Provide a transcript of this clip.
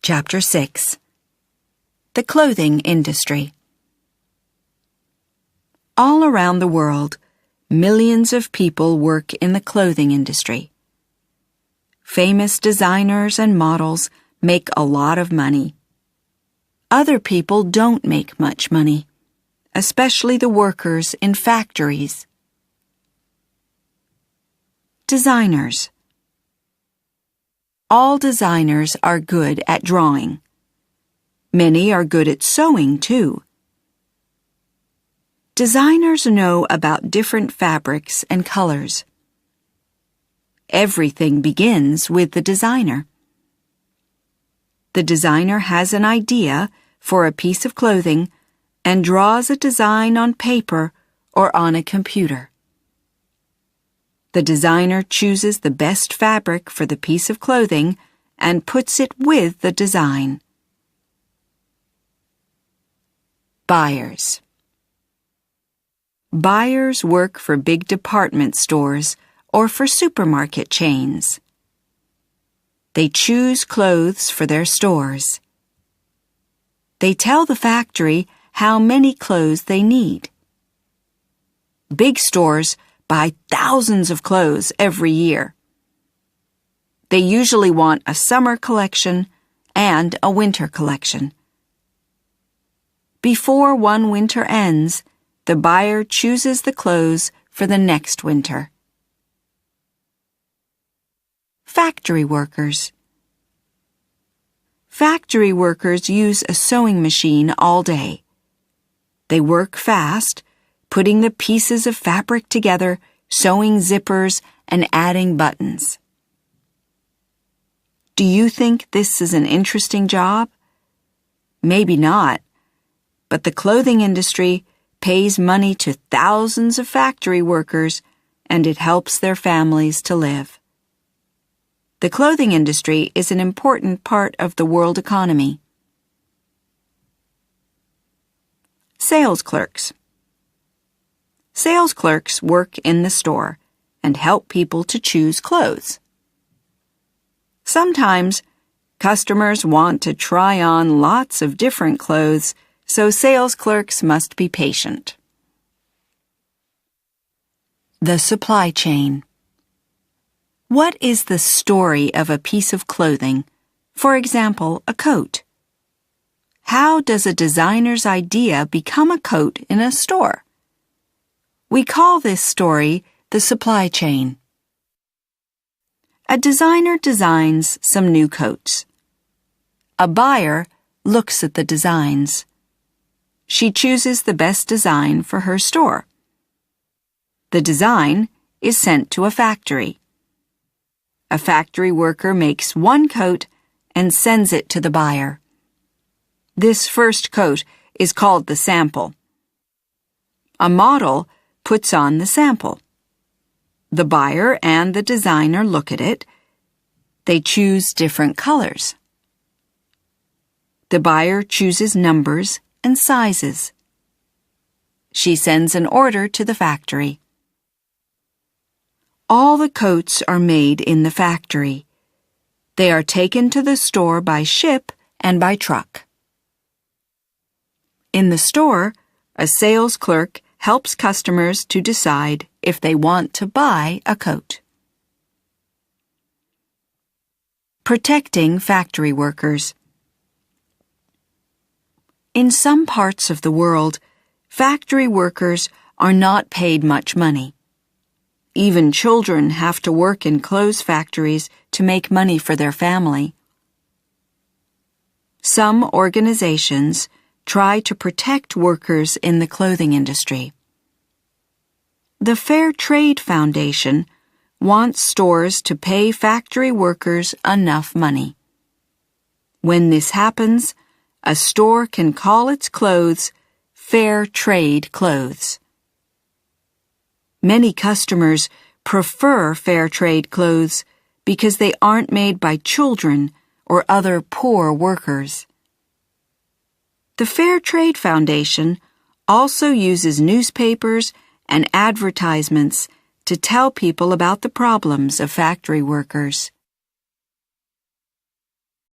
Chapter 6. The Clothing Industry. All around the world, millions of people work in the clothing industry. Famous designers and models make a lot of money. Other people don't make much money, especially the workers in factories. Designers. All designers are good at drawing. Many are good at sewing, too. Designers know about different fabrics and colors. Everything begins with the designer. The designer has an idea for a piece of clothing and draws a design on paper or on a computer. The designer chooses the best fabric for the piece of clothing and puts it with the design. Buyers. Buyers work for big department stores or for supermarket chains. They choose clothes for their stores. They tell the factory how many clothes they need. Big stores buy thousands of clothes every year. They usually want a summer collection and a winter collection. Before one winter ends, the buyer chooses the clothes for the next winter. Factory workers. Factory workers use a sewing machine all day. They work fast, putting the pieces of fabric together, sewing zippers, and adding buttons. Do you think this is an interesting job? Maybe not, but the clothing industry pays money to thousands of factory workers, and it helps their families to live. The clothing industry is an important part of the world economy. Sales clerks. Sales clerks work in the store and help people to choose clothes. Sometimes, customers want to try on lots of different clothes, so sales clerks must be patient. The supply chain. What is the story of a piece of clothing, for example, a coat? How does a designer's idea become a coat in a store? We call this story the supply chain. A designer designs some new coats. A buyer looks at the designs. She chooses the best design for her store. The design is sent to a factory. A factory worker makes one coat and sends it to the buyer. This first coat is called the sample. A model puts on the sample. The buyer and the designer look at it. They choose different colors. The buyer chooses numbers and sizes. She sends an order to the factory. All the coats are made in the factory. They are taken to the store by ship and by truck. In the store, a sales clerk helps customers to decide if they want to buy a coat. Protecting factory workers. In some parts of the world, factory workers are not paid much money. Even children have to work in clothes factories to make money for their family. Some organizations try to protect workers in the clothing industry. The Fair Trade Foundation wants stores to pay factory workers enough money. When this happens, a store can call its clothes fair trade clothes. Many customers prefer fair trade clothes because they aren't made by children or other poor workers. The Fair Trade Foundation also uses newspapers and advertisements to tell people about the problems of factory workers.